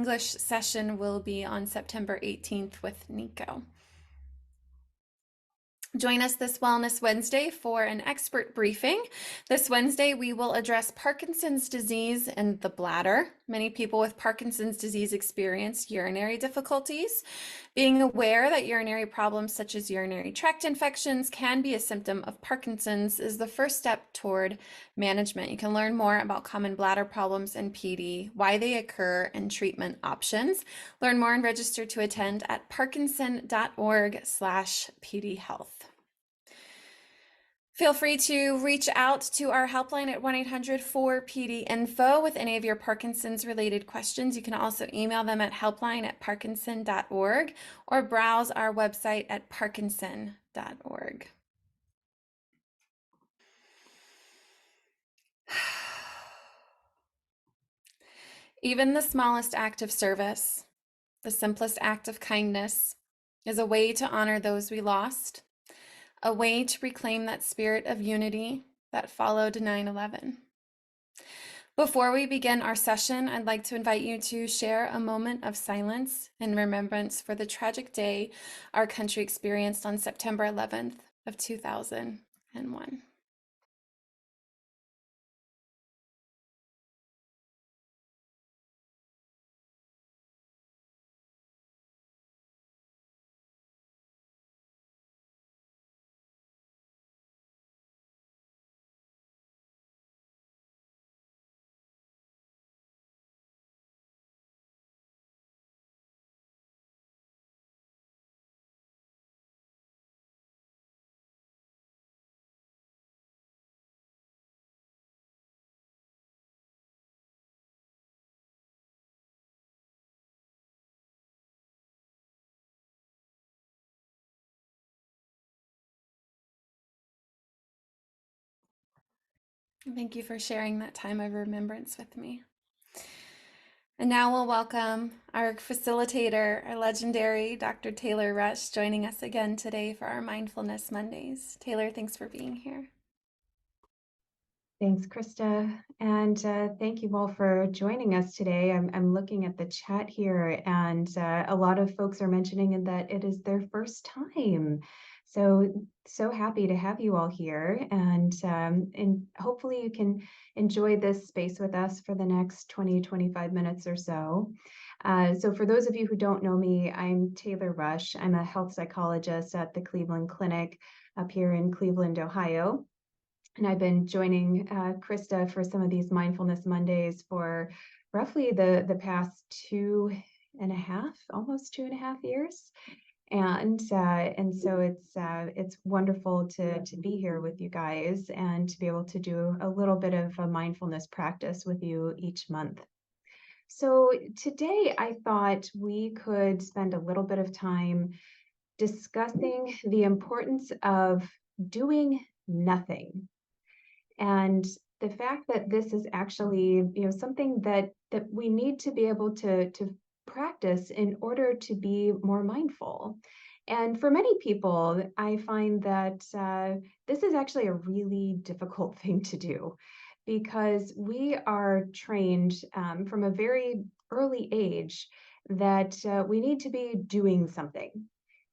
English session will be on September 18th with Nico. Join us this Wellness Wednesday for an expert briefing. This Wednesday, we will address Parkinson's disease and the bladder. Many people with Parkinson's disease experience urinary difficulties. Being aware that urinary problems such as urinary tract infections can be a symptom of Parkinson's is the first step toward management. You can learn more about common bladder problems in PD, why they occur, and treatment options. Learn more and register to attend at parkinson.org/pdhealth. Feel free to reach out to our helpline at 1-800-4PD-INFO with any of your Parkinson's related questions. You can also email them at helpline@parkinson.org or browse our website at parkinson.org. Even the smallest act of service, the simplest act of kindness, is a way to honor those we lost, a way to reclaim that spirit of unity that followed 9/11. Before we begin our session, I'd like to invite you to share a moment of silence in remembrance for the tragic day our country experienced on September 11th of 2001. Thank you for sharing that time of remembrance with me. And now we'll welcome our facilitator, our legendary Dr. Taylor Rush, joining us again today for our Mindfulness Mondays. Taylor, thanks for being here. Thanks, Krista. And thank you all for joining us today. I'm looking at the chat here, and a lot of folks are mentioning that it is their first time. So happy to have you all here. And hopefully you can enjoy this space with us for the next 20-25 minutes or so. So for those of you who don't know me, I'm Taylor Rush. I'm a health psychologist at the Cleveland Clinic up here in Cleveland, Ohio. And I've been joining Krista for some of these Mindfulness Mondays for roughly the past 2.5, almost 2.5 years. And so it's wonderful to be here with you guys and to be able to do a little bit of a mindfulness practice with you each month. So today I thought we could spend a little bit of time discussing the importance of doing nothing. And the fact that this is actually, something that we need to be able to practice in order to be more mindful. And for many people, I find that this is actually a really difficult thing to do because we are trained from a very early age that we need to be doing something.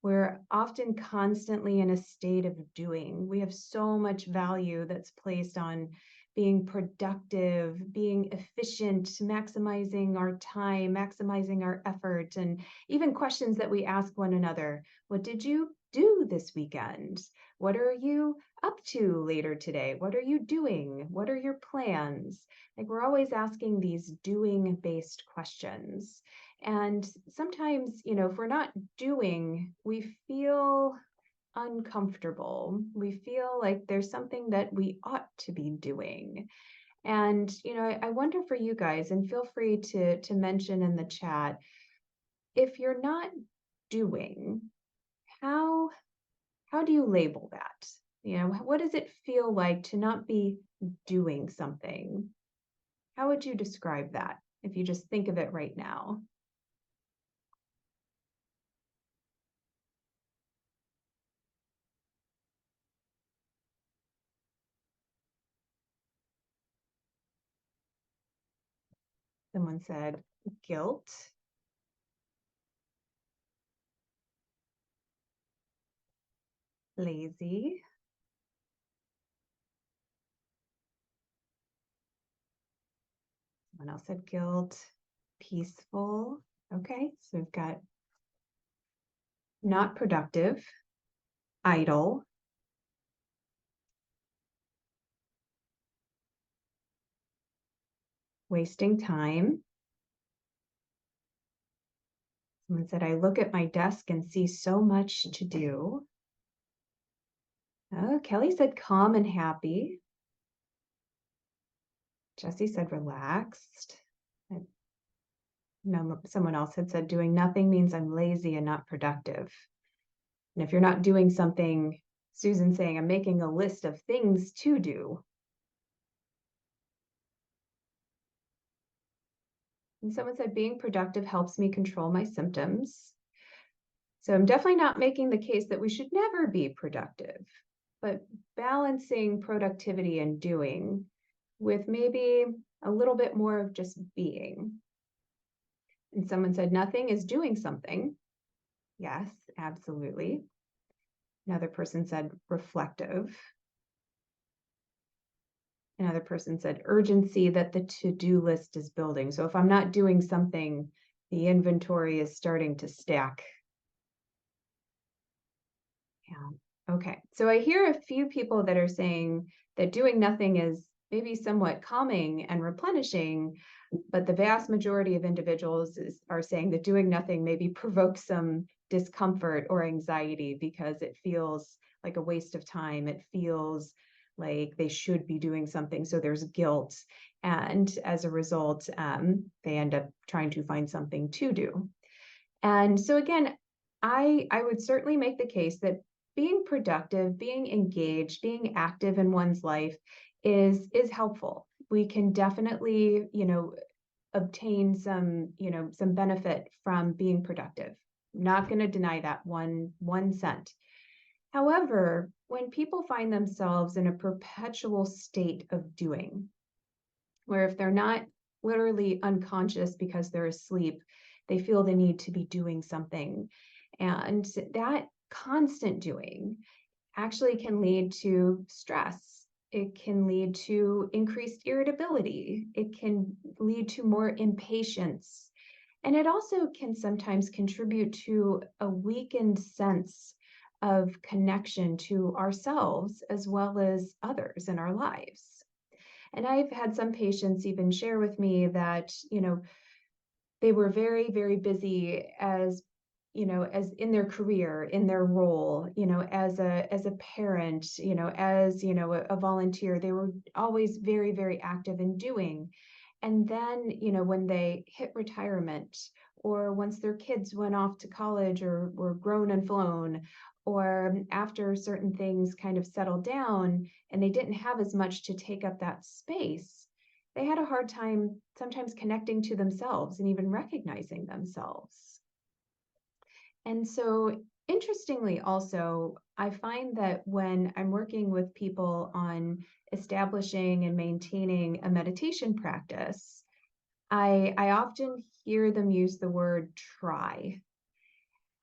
We're often constantly in a state of doing. We have so much value that's placed on being productive, being efficient, maximizing our time, maximizing our effort, and even questions that we ask one another. What did you do this weekend? What are you up to later today? What are you doing? What are your plans? Like, we're always asking these doing-based questions. And sometimes, if we're not doing, we feel uncomfortable. We feel like there's something that we ought to be doing. And, I wonder for you guys, and feel free to mention in the chat, if you're not doing, how do you label that? What does it feel like to not be doing something? How would you describe that if you just think of it right now? Someone said guilt. lazy. Someone else said guilt, peaceful. Okay, so we've got not productive, idle, wasting time. Someone said, I look at my desk and see so much to do. Oh, Kelly said calm and happy. Jesse said relaxed. No, someone else had said doing nothing means I'm lazy and not productive. And if you're not doing something, Susan's saying, I'm making a list of things to do. And someone said being productive helps me control my symptoms. So I'm definitely not making the case that we should never be productive, but balancing productivity and doing with maybe a little bit more of just being. And someone said nothing is doing something. Yes, absolutely. Another person said reflective. Another person said urgency that the to-do list is building. So if I'm not doing something, the inventory is starting to stack. Yeah. Okay. So I hear a few people that are saying that doing nothing is maybe somewhat calming and replenishing, but the vast majority of individuals are saying that doing nothing maybe provokes some discomfort or anxiety because it feels like a waste of time. It feels like they should be doing something. So there's guilt. And as a result, they end up trying to find something to do. And so again, I would certainly make the case that being productive, being engaged, being active in one's life is helpful. We can definitely, obtain some benefit from being productive. Not going to deny that one cent. However, when people find themselves in a perpetual state of doing, where if they're not literally unconscious because they're asleep, they feel the need to be doing something. And that constant doing actually can lead to stress. It can lead to increased irritability. It can lead to more impatience. And it also can sometimes contribute to a weakened sense of connection to ourselves as well as others in our lives. And I've had some patients even share with me that, they were very, very busy as in their career, in their role, as a parent, a volunteer. They were always very, very active in doing. And then, when they hit retirement, or once their kids went off to college or were grown and flown, or after certain things kind of settled down and they didn't have as much to take up that space, they had a hard time sometimes connecting to themselves and even recognizing themselves. And so, interestingly, also, I find that when I'm working with people on establishing and maintaining a meditation practice, I often hear them use the word try.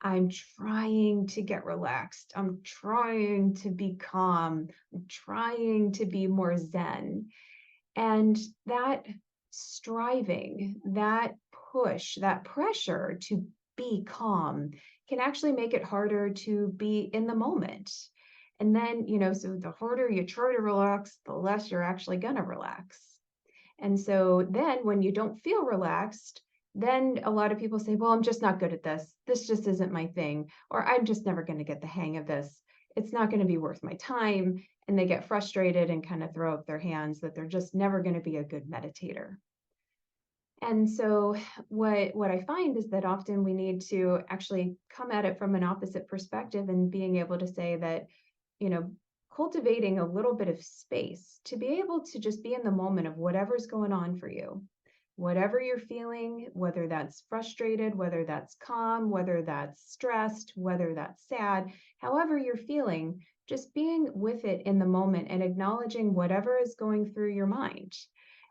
I'm trying to get relaxed. I'm trying to be calm. I'm trying to be more zen. And that striving, that push, that pressure to be calm can actually make it harder to be in the moment. And then, so the harder you try to relax, the less you're actually going to relax. And so then when you don't feel relaxed, then a lot of people say, well, I'm just not good at this. This just isn't my thing. Or I'm just never going to get the hang of this. It's not going to be worth my time. And they get frustrated and kind of throw up their hands that they're just never going to be a good meditator. And so what I find is that often we need to actually come at it from an opposite perspective and being able to say that, you know, cultivating a little bit of space to be able to just be in the moment of whatever's going on for you. Whatever you're feeling, whether that's frustrated, whether that's calm, whether that's stressed, whether that's sad, however you're feeling, just being with it in the moment and acknowledging whatever is going through your mind.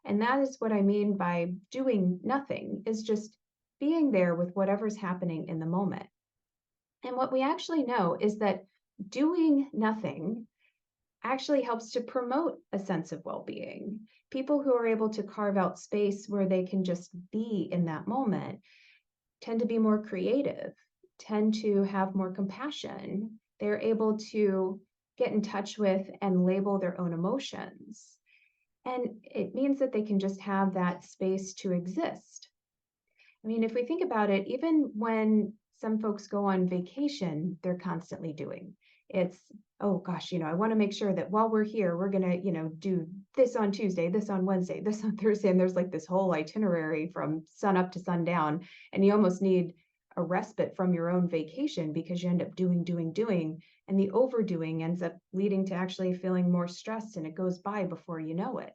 And that is what I mean by doing nothing, is just being there with whatever's happening in the moment. And what we actually know is that doing nothing actually helps to promote a sense of well-being. People who are able to carve out space where they can just be in that moment tend to be more creative, tend to have more compassion. They're able to get in touch with and label their own emotions. And it means that they can just have that space to exist. I mean, if we think about it, even when some folks go on vacation, they're constantly doing. It's, oh gosh, I want to make sure that while we're here, we're going to, do this on Tuesday, this on Wednesday, this on Thursday. And there's like this whole itinerary from sun up to sundown. And you almost need a respite from your own vacation because you end up doing. And the overdoing ends up leading to actually feeling more stressed and it goes by before you know it.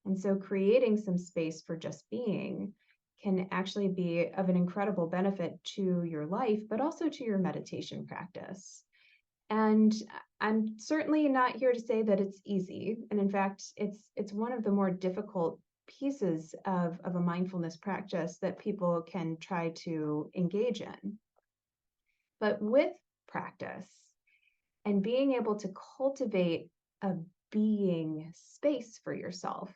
And so creating some space for just being can actually be of an incredible benefit to your life, but also to your meditation practice. And I'm certainly not here to say that it's easy. And in fact, it's one of the more difficult pieces of a mindfulness practice that people can try to engage in. But with practice and being able to cultivate a being space for yourself,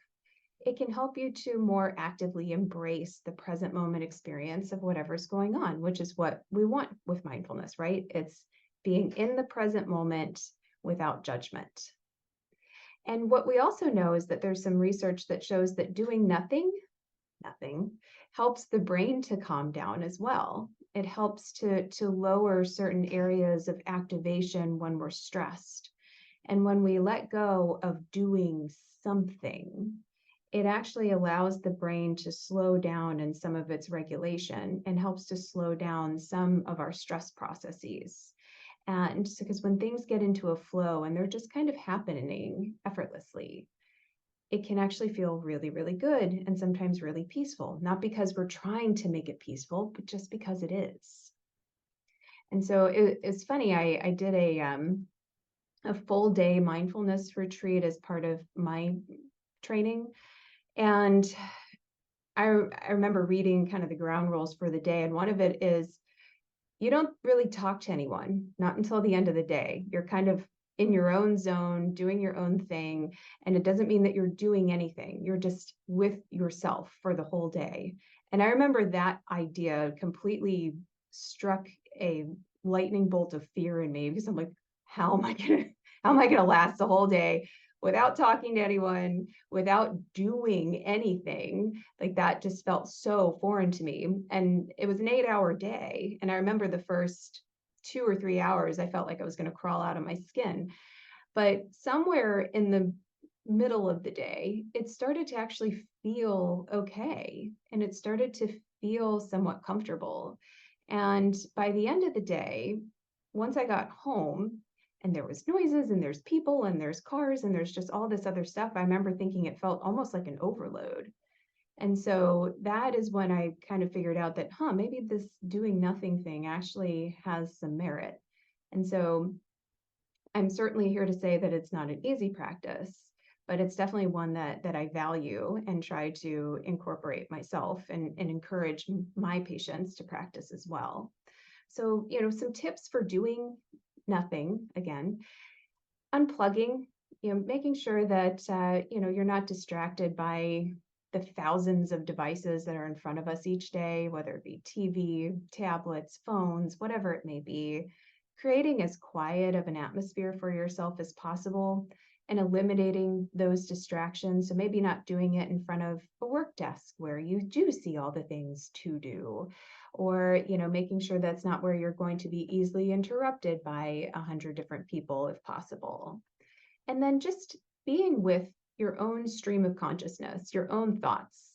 it can help you to more actively embrace the present moment experience of whatever's going on, which is what we want with mindfulness, right? It's being in the present moment without judgment. And what we also know is that there's some research that shows that doing nothing helps the brain to calm down as well. It helps to lower certain areas of activation when we're stressed. And when we let go of doing something, it actually allows the brain to slow down in some of its regulation and helps to slow down some of our stress processes. And because when things get into a flow and they're just kind of happening effortlessly, it can actually feel really, really good and sometimes really peaceful, not because we're trying to make it peaceful, but just because it is. And so it's funny, I did a full day mindfulness retreat as part of my training. And I remember reading kind of the ground rules for the day. And one of it is you don't really talk to anyone, not until the end of the day. You're kind of in your own zone, doing your own thing. And it doesn't mean that you're doing anything. You're just with yourself for the whole day. And I remember that idea completely struck a lightning bolt of fear in me because I'm like, how am I gonna last the whole day without talking to anyone, without doing anything? Like that just felt so foreign to me. And it was an 8-hour day. And I remember the first 2 or 3 hours, I felt like I was going to crawl out of my skin. But somewhere in the middle of the day, it started to actually feel okay. And it started to feel somewhat comfortable. And by the end of the day, once I got home, and there was noises and there's people and there's cars and there's just all this other stuff, I remember thinking it felt almost like an overload. And so that is when I kind of figured out that, maybe this doing nothing thing actually has some merit. And so I'm certainly here to say that it's not an easy practice, but it's definitely one that I value and try to incorporate myself and encourage my patients to practice as well. So, some tips for doing nothing, again, unplugging, making sure that, you're not distracted by the thousands of devices that are in front of us each day, whether it be TV, tablets, phones, whatever it may be, creating as quiet of an atmosphere for yourself as possible and eliminating those distractions. So maybe not doing it in front of a work desk where you do see all the things to do, or making sure that's not where you're going to be easily interrupted by 100 different people if possible. And then just being with your own stream of consciousness, your own thoughts,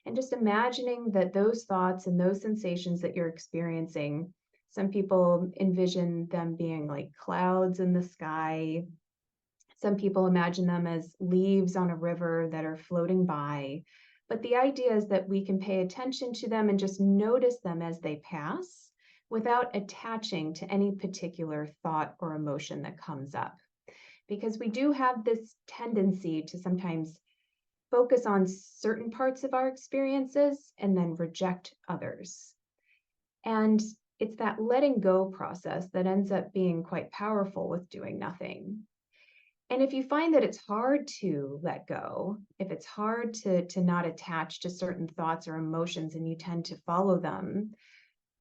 and just imagining that those thoughts and those sensations that you're experiencing, some people envision them being like clouds in the sky. Some people imagine them as leaves on a river that are floating by. But the idea is that we can pay attention to them and just notice them as they pass without attaching to any particular thought or emotion that comes up. Because we do have this tendency to sometimes focus on certain parts of our experiences and then reject others. And it's that letting go process that ends up being quite powerful with doing nothing. And if you find that it's hard to let go, if it's hard to not attach to certain thoughts or emotions and you tend to follow them,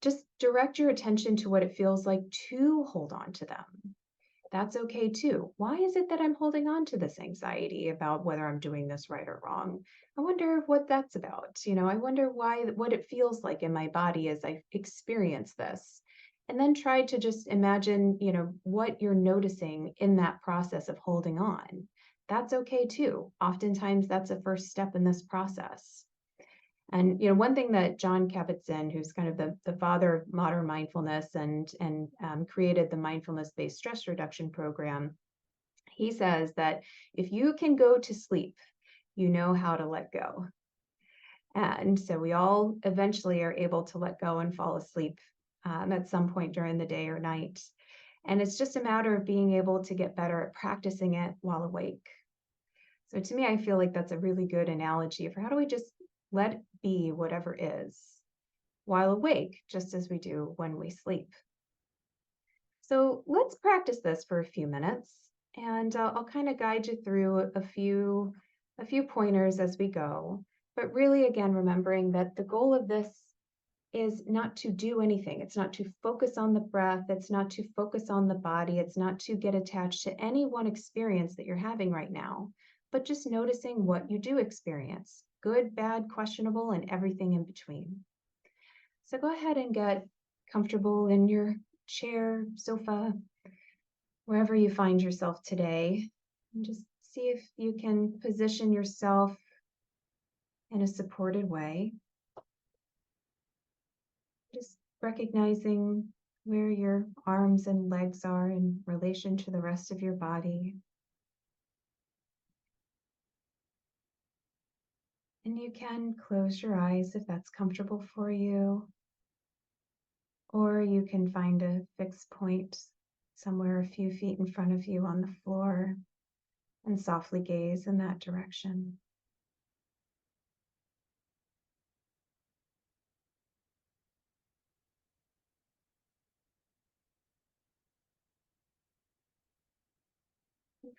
just direct your attention to what it feels like to hold on to them. That's okay too. Why is it that I'm holding on to this anxiety about whether I'm doing this right or wrong? I wonder what that's about. I wonder what it feels like in my body as I experience this. And then try to just imagine, what you're noticing in that process of holding on. That's okay too. Oftentimes that's a first step in this process. And one thing that John Kabat-Zinn, who's kind of the father of modern mindfulness and created the mindfulness-based stress reduction program, he says that if you can go to sleep, you know how to let go. And so we all eventually are able to let go and fall asleep at some point during the day or night. And it's just a matter of being able to get better at practicing it while awake. So to me, I feel like that's a really good analogy for how do we just let it be whatever is while awake, just as we do when we sleep. So let's practice this for a few minutes, and I'll kind of guide you through a few pointers as we go. But really, again, remembering that the goal of this is not to do anything. It's not to focus on the breath. It's not to focus on the body. It's not to get attached to any one experience that you're having right now, but just noticing what you do experience, good, bad, questionable, and everything in between. So go ahead and get comfortable in your chair, sofa, wherever you find yourself today. And just see if you can position yourself in a supported way. Just recognizing where your arms and legs are in relation to the rest of your body. And you can close your eyes if that's comfortable for you, or you can find a fixed point somewhere a few feet in front of you on the floor and softly gaze in that direction.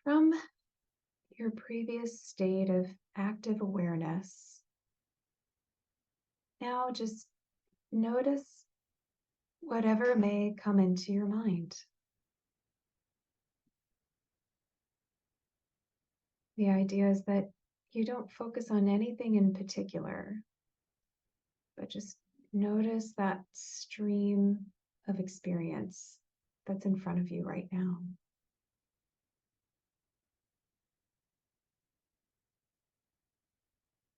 From your previous state of active awareness, now just notice whatever may come into your mind. The idea is that you don't focus on anything in particular, but just notice that stream of experience that's in front of you right now.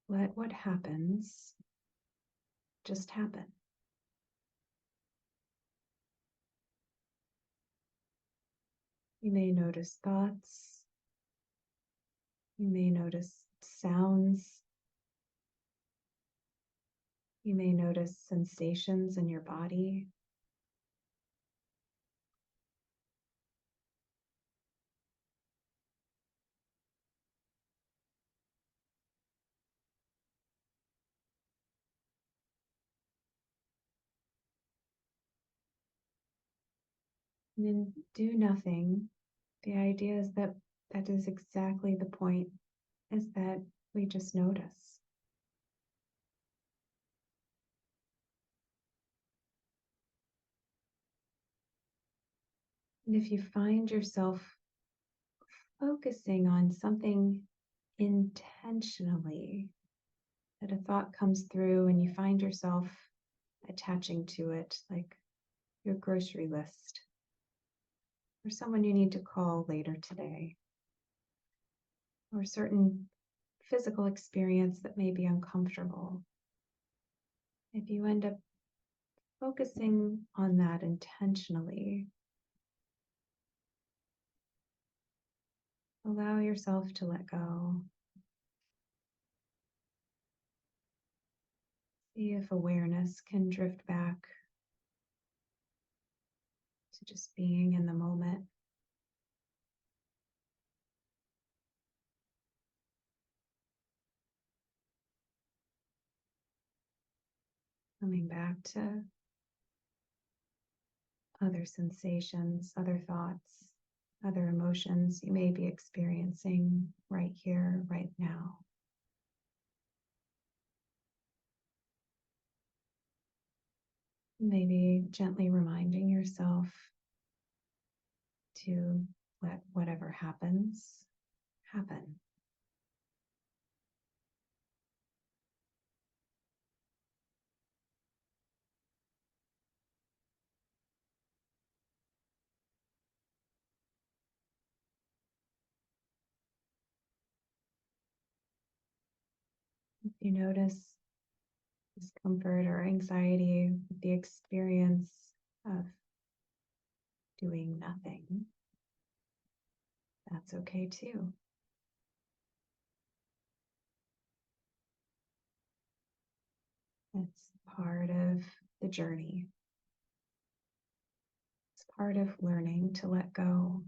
Let what happens just happen. You may notice thoughts. You may notice sounds. You may notice sensations in your body. And then do nothing. The idea is that that is exactly the point, is that we just notice. And if you find yourself focusing on something intentionally, that a thought comes through and you find yourself attaching to it, like your grocery list or someone you need to call later today, or a certain physical experience that may be uncomfortable. If you end up focusing on that intentionally, allow yourself to let go. See if awareness can drift back to just being in the moment. Coming back to other sensations, other thoughts, other emotions you may be experiencing right here, right now. Maybe gently reminding yourself to let whatever happens happen. If you notice discomfort or anxiety with the experience of doing nothing, that's okay too. It's part of the journey. It's part of learning to let go.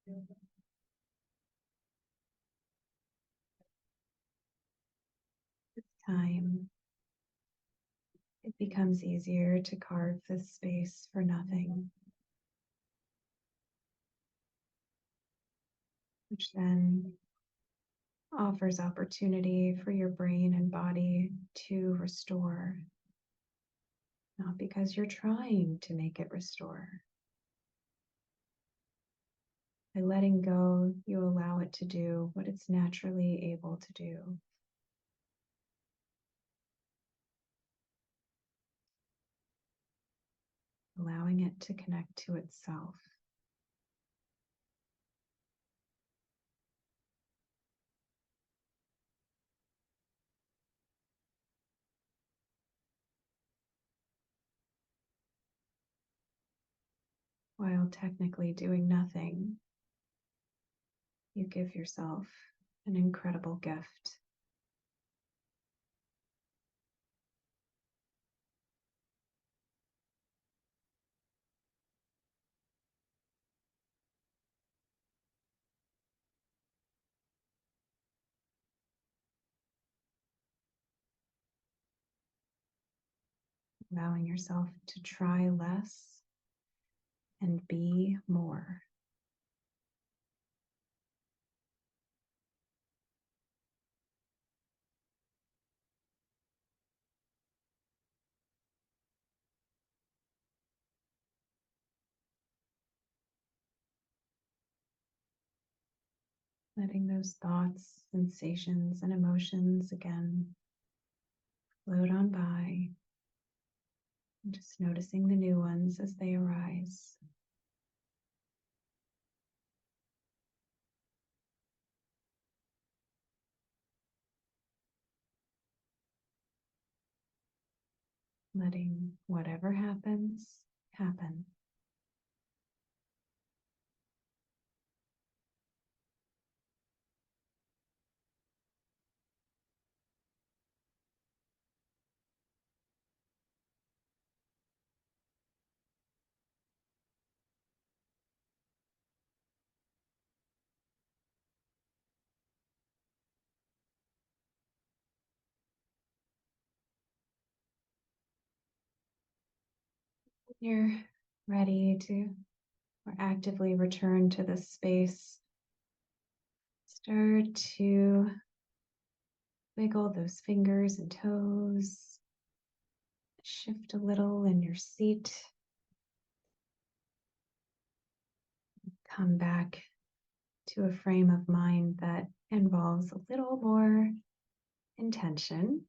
With time, it becomes easier to carve this space for nothing, which then offers opportunity for your brain and body to restore, not because you're trying to make it restore. By letting go, you allow it to do what it's naturally able to do. Allowing it to connect to itself. While technically doing nothing, you give yourself an incredible gift. Allowing yourself to try less and be more. Letting those thoughts, sensations, and emotions again float on by, and just noticing the new ones as they arise. Letting whatever happens, happen. You're ready to or actively return to this space. Start to wiggle those fingers and toes. Shift a little in your seat. Come back to a frame of mind that involves a little more intention.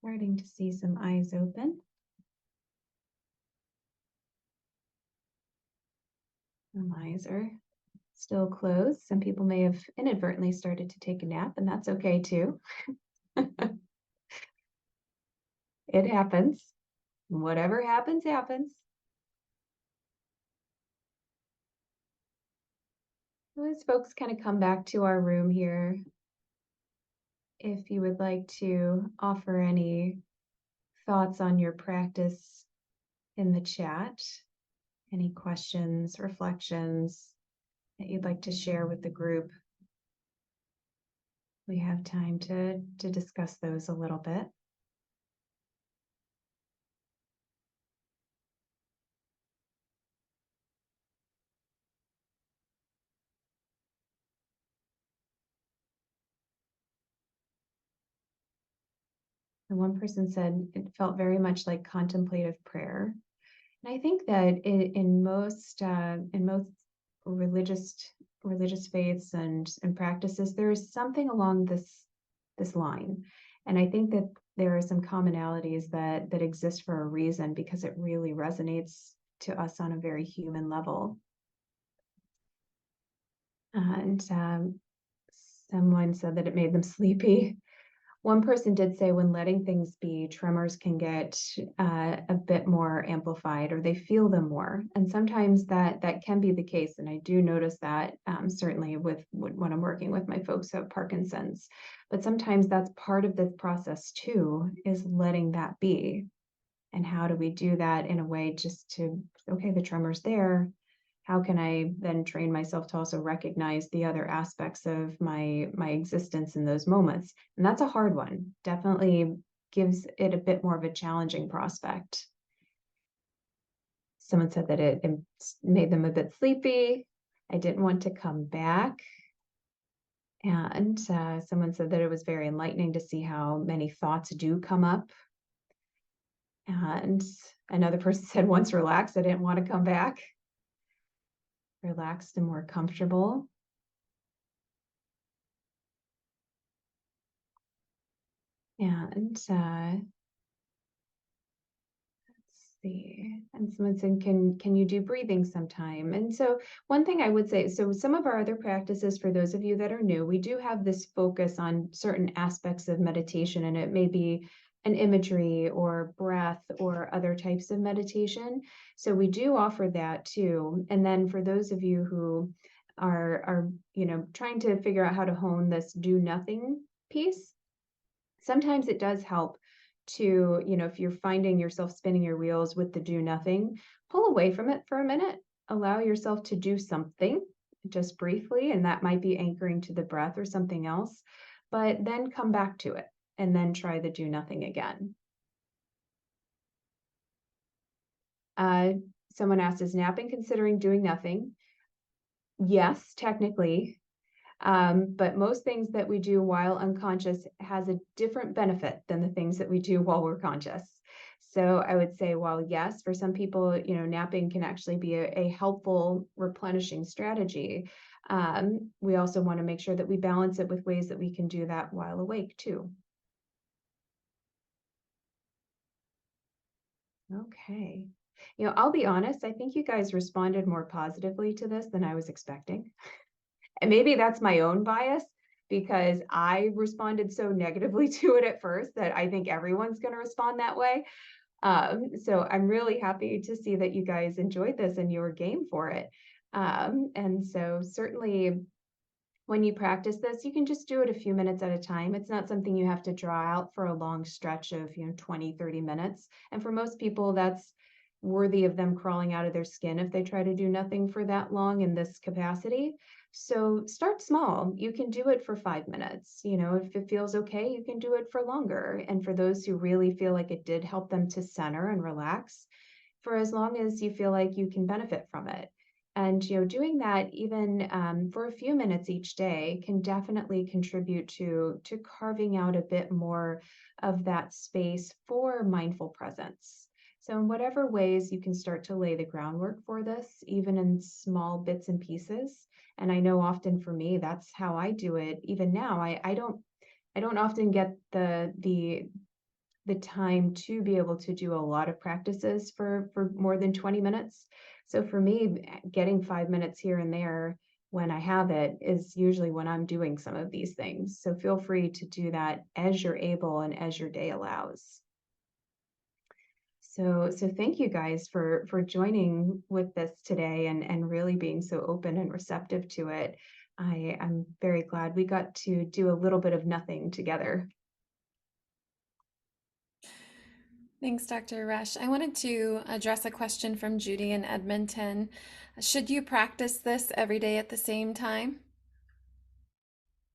Starting to see some eyes open. Some eyes are still closed. Some people may have inadvertently started to take a nap, and that's okay too. It happens. Whatever happens, happens. So as folks kind of come back to our room here, if you would like to offer any thoughts on your practice in the chat, Any questions, reflections that you'd like to share with the group? We have time to discuss those a little bit. And one person said it felt very much like contemplative prayer. And I think that in most religious religious faiths and practices, there is something along this line. And I think that there are some commonalities that exist for a reason because it really resonates to us on a very human level. And someone said that it made them sleepy. One person did say when letting things be, tremors can get a bit more amplified, or they feel them more. And sometimes that can be the case. And I do notice that certainly with when I'm working with my folks who have Parkinson's. But sometimes that's part of this process too, is letting that be. And how do we do that in a way just to, okay, the tremor's there. How can I then train myself to also recognize the other aspects of my existence in those moments? And that's a hard one. Definitely gives it a bit more of a challenging prospect. Someone said that it made them a bit sleepy. I didn't want to come back. And someone said that it was very enlightening to see how many thoughts do come up. And another person said, once relaxed, I didn't want to come back. Relaxed and more comfortable. And let's see. And someone said, can you do breathing sometime? And so one thing I would say, so some of our other practices, for those of you that are new, we do have this focus on certain aspects of meditation, and it may be an imagery or breath or other types of meditation. So we do offer that too. And then for those of you who are trying to figure out how to hone this do nothing piece, sometimes it does help to, if you're finding yourself spinning your wheels with the do nothing, pull away from it for a minute, allow yourself to do something just briefly, and that might be anchoring to the breath or something else, but then come back to it and then try the do nothing again. Uh, Someone asked, is napping considering doing nothing? Yes, technically. But most things that we do while unconscious has a different benefit than the things that we do while we're conscious. So I would say, while yes, for some people, napping can actually be a helpful replenishing strategy. We also want to make sure that we balance it with ways that we can do that while awake too. Okay. I'll be honest, I think you guys responded more positively to this than I was expecting. And maybe that's my own bias because I responded so negatively to it at first that I think everyone's going to respond that way. So I'm really happy to see that you guys enjoyed this and you were game for it. And so certainly when you practice this, you can just do it a few minutes at a time. It's not something you have to draw out for a long stretch of, 20, 30 minutes. And for most people, that's worthy of them crawling out of their skin if they try to do nothing for that long in this capacity. So start small. You can do it for 5 minutes. If it feels okay, you can do it for longer. And for those who really feel like it did help them to center and relax, for as long as you feel like you can benefit from it. And doing that even for a few minutes each day can definitely contribute to carving out a bit more of that space for mindful presence. So in whatever ways you can start to lay the groundwork for this, even in small bits and pieces. And I know often for me, that's how I do it. Even now, I don't often get the time to be able to do a lot of practices for more than 20 minutes. So for me, getting 5 minutes here and there when I have it is usually when I'm doing some of these things. So feel free to do that as you're able and as your day allows. So thank you guys for joining with this today and really being so open and receptive to it. I'm very glad we got to do a little bit of nothing together. Thanks, Dr. Rush. I wanted to address a question from Judy in Edmonton. Should you practice this every day at the same time?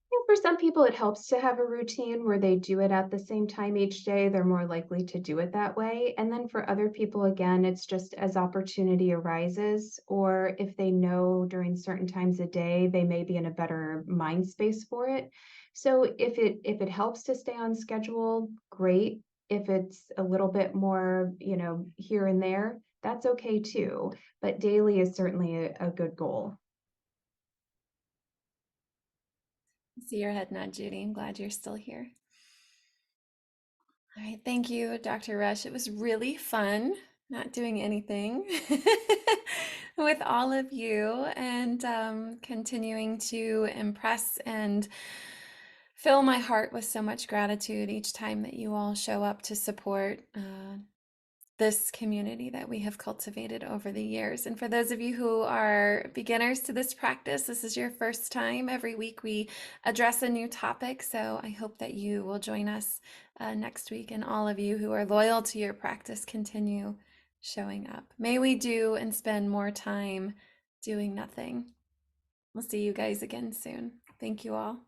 Yeah, for some people, it helps to have a routine where they do it at the same time each day. They're more likely to do it that way. And then for other people, again, it's just as opportunity arises, or if they know during certain times of day, they may be in a better mind space for it. So if it helps to stay on schedule, great. If it's a little bit more, here and there, that's okay too. But daily is certainly a good goal. I see your head nod, Judy. I'm glad you're still here. All right, thank you, Dr. Rush. It was really fun not doing anything with all of you and continuing to impress and fill my heart with so much gratitude each time that you all show up to support this community that we have cultivated over the years. And for those of you who are beginners to this practice, this is your first time. Every week we address a new topic. So I hope that you will join us next week. And all of you who are loyal to your practice, continue showing up. May we do and spend more time doing nothing. We'll see you guys again soon. Thank you all.